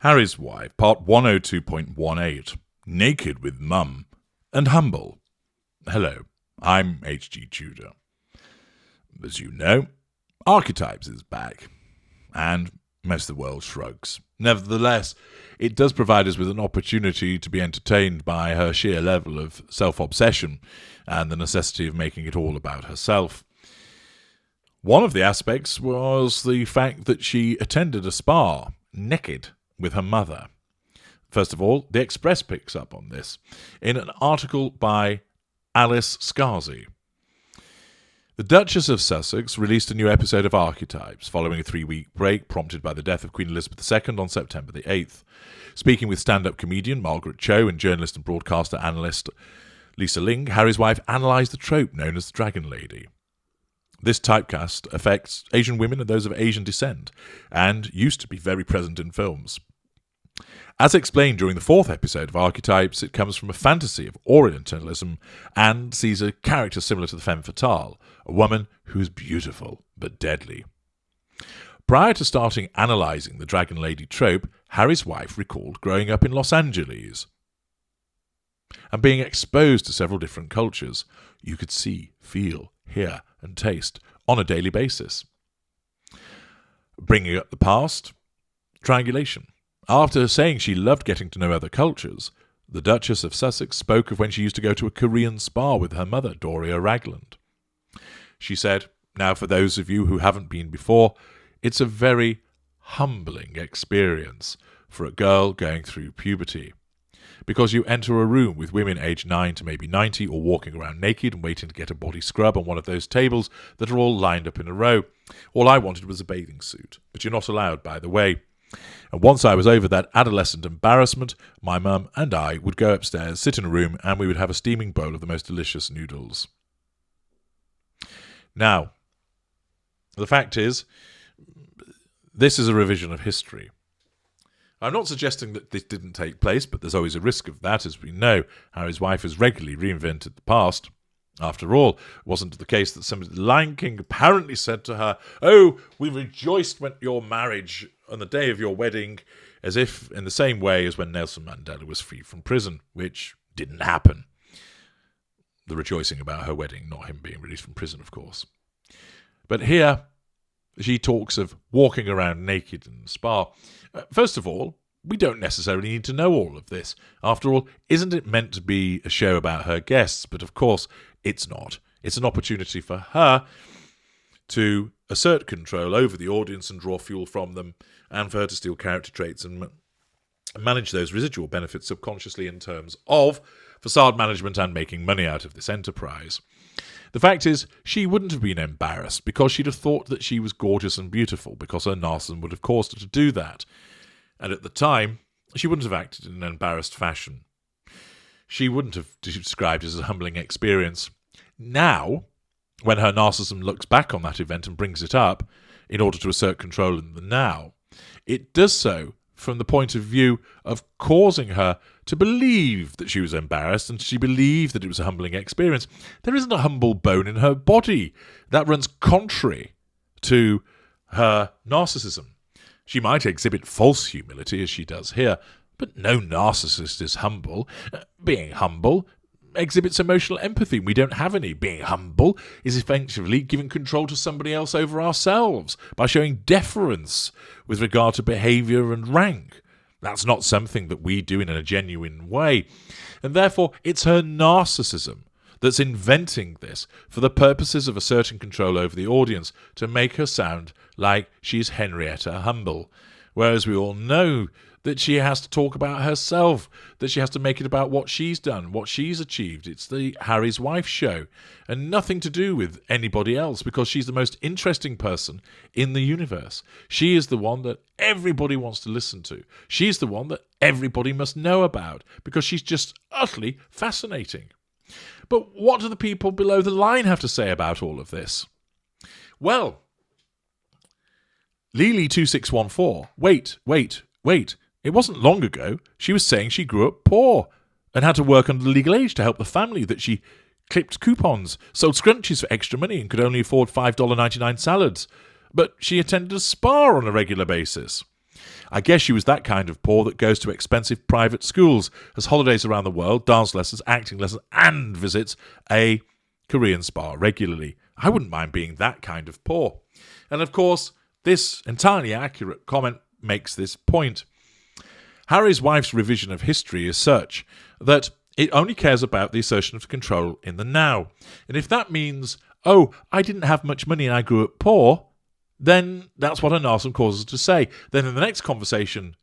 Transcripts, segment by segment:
Harry's Wife, Part 102.18, Naked with Mum and Humble. Hello, I'm H.G. Tudor. As you know, Archetypes is back, and most of the world shrugs. Nevertheless, it does provide us with an opportunity to be entertained by her sheer level of self-obsession and the necessity of making it all about herself. One of the aspects was the fact that she attended a spa, naked, with her mother. First of all, the Express picks up on this in an article by Alice Scarsy. The Duchess of Sussex released a new episode of Archetypes following a 3-week break prompted by the death of Queen Elizabeth II on September the 8th. Speaking with stand-up comedian Margaret Cho and journalist and broadcaster analyst Lisa Ling, Harry's Wife analysed the trope known as the Dragon Lady. This typecast affects Asian women and those of Asian descent, and used to be very present in films. As explained during the 4th episode of Archetypes, it comes from a fantasy of Orientalism and sees a character similar to the femme fatale, a woman who is beautiful but deadly. Prior to starting analysing the Dragon Lady trope, Harry's Wife recalled growing up in Los Angeles and being exposed to several different cultures you could see, feel, hear and taste on a daily basis. Bringing up the past, triangulation. After saying she loved getting to know other cultures, the Duchess of Sussex spoke of when she used to go to a Korean spa with her mother, Doria Ragland. She said, "Now for those of you who haven't been before, it's a very humbling experience for a girl going through puberty. Because you enter a room with women aged 9 to maybe 90 or walking around naked and waiting to get a body scrub on one of those tables that are all lined up in a row. All I wanted was a bathing suit, but you're not allowed, by the way. And once I was over that adolescent embarrassment, my mum and I would go upstairs, sit in a room, and we would have a steaming bowl of the most delicious noodles." Now, the fact is, this is a revision of history. I'm not suggesting that this didn't take place, but there's always a risk of that, as we know. Harry's Wife has regularly reinvented the past. After all, it wasn't the case that somebody, the Lion King apparently said to her, "Oh, we rejoiced at your marriage on the day of your wedding," as if in the same way as when Nelson Mandela was free from prison, which didn't happen. The rejoicing about her wedding, not him being released from prison, of course. But here, she talks of walking around naked in the spa. First of all, we don't necessarily need to know all of this. After all, isn't it meant to be a show about her guests? But of course, it's not. It's an opportunity for her to assert control over the audience and draw fuel from them, and for her to steal character traits and manage those residual benefits subconsciously in terms of facade management and making money out of this enterprise. The fact is, she wouldn't have been embarrassed because she'd have thought that she was gorgeous and beautiful, because her narcissism would have caused her to do that. And at the time, she wouldn't have acted in an embarrassed fashion. She wouldn't have described it as a humbling experience. Now, when her narcissism looks back on that event and brings it up in order to assert control in the now, it does so from the point of view of causing her to believe that she was embarrassed, and she believed that it was a humbling experience. There isn't a humble bone in her body. That runs contrary to her narcissism. She might exhibit false humility, as she does here, but no narcissist is humble. Being humble exhibits emotional empathy. We don't have any. Being humble is effectively giving control to somebody else over ourselves by showing deference with regard to behaviour and rank. That's not something that we do in a genuine way. And therefore, it's her narcissism that's inventing this for the purposes of asserting control over the audience, to make her sound like she's Henrietta Humble. Whereas we all know that she has to talk about herself, that she has to make it about what she's done, what she's achieved. It's the Harry's Wife show, and nothing to do with anybody else, because she's the most interesting person in the universe. She is the one that everybody wants to listen to. She's the one that everybody must know about, because she's just utterly fascinating. But what do the people below the line have to say about all of this? Well, Lily2614, wait. It wasn't long ago she was saying she grew up poor and had to work under the legal age to help the family, that she clipped coupons, sold scrunchies for extra money and could only afford $5.99 salads. But she attended a spa on a regular basis. I guess she was that kind of poor that goes to expensive private schools, has holidays around the world, dance lessons, acting lessons, and visits a Korean spa regularly. I wouldn't mind being that kind of poor. And of course, this entirely accurate comment makes this point. Harry's wife's revision of history is such that it only cares about the assertion of control in the now. And if that means, oh, I didn't have much money and I grew up poor, then that's what a narcissist causes to say. Then in the next conversation,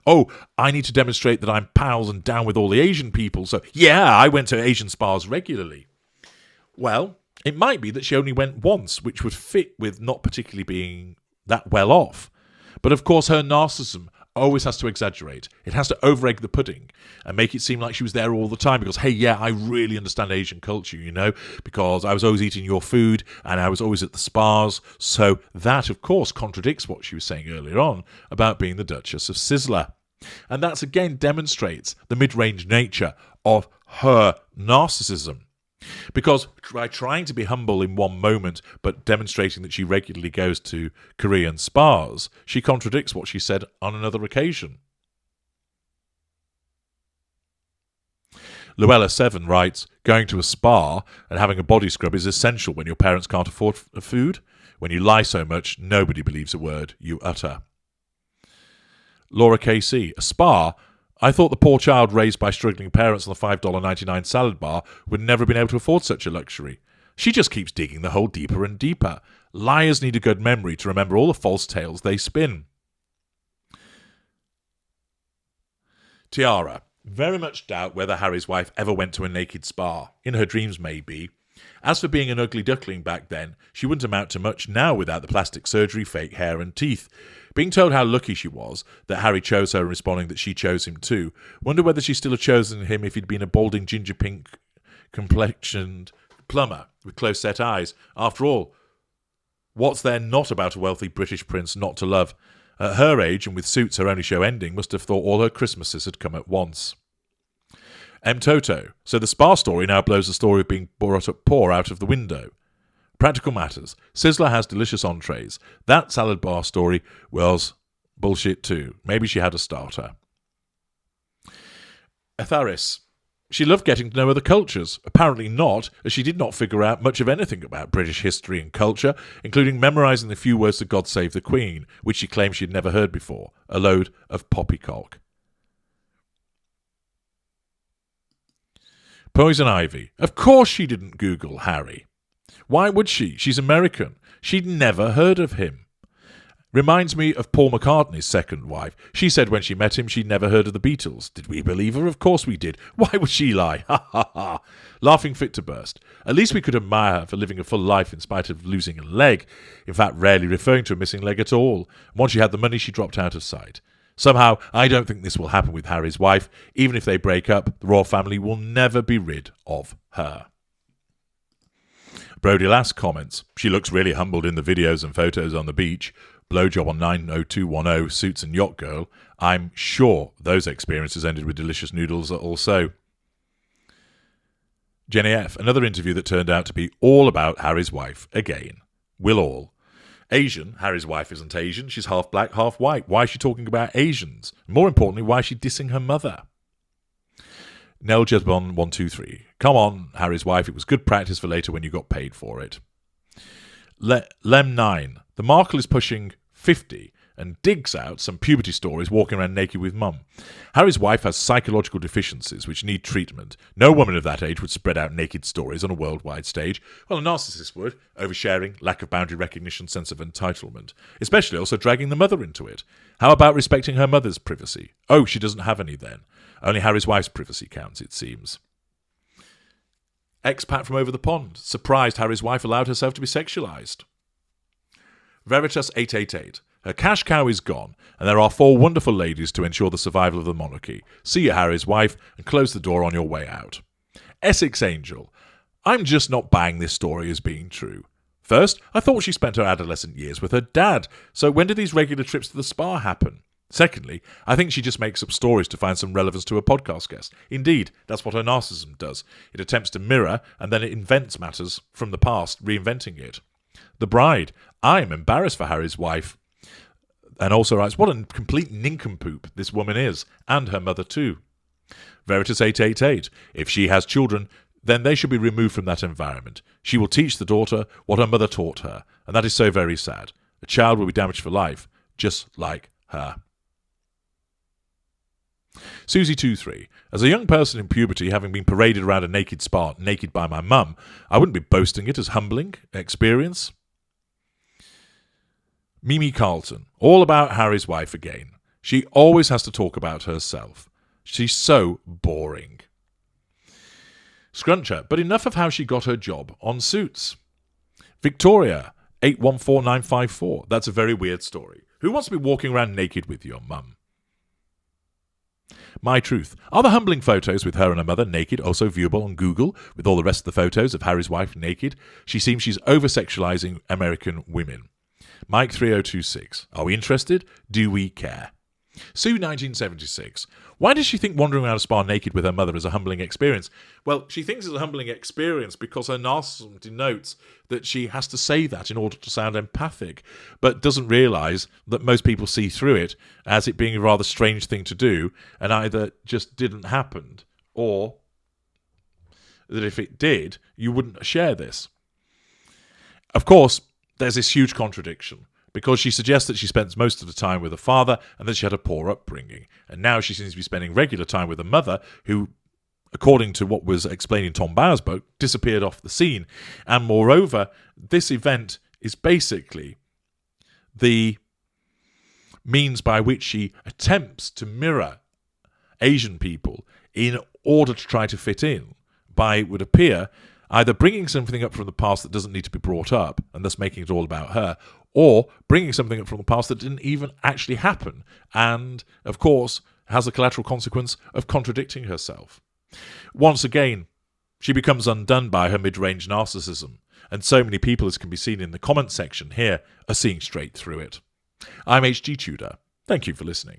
oh, I need to demonstrate that I'm pals and down with all the Asian people, so yeah, I went to Asian spas regularly. Well, it might be that she only went once, which would fit with not particularly being that well off. But of course her narcissism always has to exaggerate. It has to over-egg the pudding and make it seem like she was there all the time because, hey, yeah, I really understand Asian culture, because I was always eating your food and I was always at the spas. So that, of course, contradicts what she was saying earlier on about being the Duchess of Sizzler. And that, again, demonstrates the mid-range nature of her narcissism. Because by trying to be humble in one moment but demonstrating that she regularly goes to Korean spas, she contradicts what she said on another occasion. Luella7 writes, going to a spa and having a body scrub is essential when your parents can't afford food. When you lie so much, nobody believes a word you utter. Laura KC, a spa? I thought the poor child raised by struggling parents on the $5.99 salad bar would never have been able to afford such a luxury. She just keeps digging the hole deeper and deeper. Liars need a good memory to remember all the false tales they spin. Tiara, very much doubt whether Harry's wife ever went to a naked spa. In her dreams, maybe. As for being an ugly duckling back then, she wouldn't amount to much now without the plastic surgery, fake hair and teeth. Being told how lucky she was that Harry chose her and responding that she chose him too, wonder whether she still had chosen him if he'd been a balding ginger pink complexioned plumber with close-set eyes. After all, what's there not about a wealthy British prince not to love? At her age, and with Suits her only show ending, must have thought all her Christmases had come at once. M. Toto, so the spa story now blows the story of being brought up poor out of the window. Practical matters. Sizzler has delicious entrees. That salad bar story was bullshit too. Maybe she had a starter. Atharis. She loved getting to know other cultures. Apparently not, as she did not figure out much of anything about British history and culture, including memorising the few words to God Save the Queen, which she claimed she had never heard before. A load of poppycock. Poison Ivy. Of course she didn't Google Harry. Why would she? She's American. She'd never heard of him. Reminds me of Paul McCartney's second wife. She said when she met him she'd never heard of the Beatles. Did we believe her? Of course we did. Why would she lie? Ha ha ha. Laughing fit to burst. At least we could admire her for living a full life in spite of losing a leg. In fact, rarely referring to a missing leg at all. Once she had the money, she dropped out of sight. Somehow, I don't think this will happen with Harry's wife. Even if they break up, the royal family will never be rid of her. Brody Lass comments, she looks really humbled in the videos and photos on the beach. Blowjob on 90210, Suits and Yacht Girl. I'm sure those experiences ended with delicious noodles also. Jenny F., another interview that turned out to be all about Harry's wife again. Will all. Asian, Harry's wife isn't Asian, she's half black, half white. Why is she talking about Asians? More importantly, why is she dissing her mother? Nell Jesbon 123. Come on, Harry's wife, it was good practice for later when you got paid for it. Lem 9. The Markle is pushing 50 and digs out some puberty stories walking around naked with mum. Harry's wife has psychological deficiencies which need treatment. No woman of that age would spread out naked stories on a worldwide stage. Well, a narcissist would. Oversharing, lack of boundary recognition, sense of entitlement. Especially also dragging the mother into it. How about respecting her mother's privacy? Oh, she doesn't have any then. Only Harry's wife's privacy counts, it seems. Expat from over the pond. Surprised Harry's wife allowed herself to be sexualised. Veritas 888. Her cash cow is gone, and there are 4 wonderful ladies to ensure the survival of the monarchy. See you, Harry's wife, and close the door on your way out. Essex Angel. I'm just not buying this story as being true. First, I thought she spent her adolescent years with her dad, so when did these regular trips to the spa happen? Secondly, I think she just makes up stories to find some relevance to a podcast guest. Indeed, that's what her narcissism does. It attempts to mirror, and then it invents matters from the past, reinventing it. The Bride. I am embarrassed for Harry's wife. and also writes, what a complete nincompoop this woman is, and her mother too. Veritas 888, if she has children, then they should be removed from that environment. She will teach the daughter what her mother taught her, and that is so very sad. A child will be damaged for life, just like her. Susie23, as a young person in puberty, having been paraded around a naked spa, naked by my mum, I wouldn't be boasting it as humbling experience. Mimi Carlton, all about Harry's wife again. She always has to talk about herself. She's so boring. Scruncher, but enough of how she got her job on Suits. Victoria, 814954, that's a very weird story. Who wants to be walking around naked with your mum? My Truth, are the humbling photos with her and her mother naked also viewable on Google with all the rest of the photos of Harry's wife naked? She seems she's over-sexualizing American women. Mike 3026, are we interested? Do we care? Sue 1976, why does she think wandering around a spa naked with her mother is a humbling experience? Well, she thinks it's a humbling experience because her narcissism denotes that she has to say that in order to sound empathic, but doesn't realise that most people see through it as it being a rather strange thing to do, and either just didn't happen, or that if it did, you wouldn't share this. Of course, there's this huge contradiction, because she suggests that she spends most of the time with her father and that she had a poor upbringing. And now she seems to be spending regular time with her mother, who, according to what was explained in Tom Bauer's book, disappeared off the scene. And moreover, this event is basically the means by which she attempts to mirror Asian people in order to try to fit in by, it would appear, either bringing something up from the past that doesn't need to be brought up, and thus making it all about her, or bringing something up from the past that didn't even actually happen, and, of course, has the collateral consequence of contradicting herself. Once again, she becomes undone by her mid-range narcissism, and so many people, as can be seen in the comment section here, are seeing straight through it. I'm H.G. Tudor. Thank you for listening.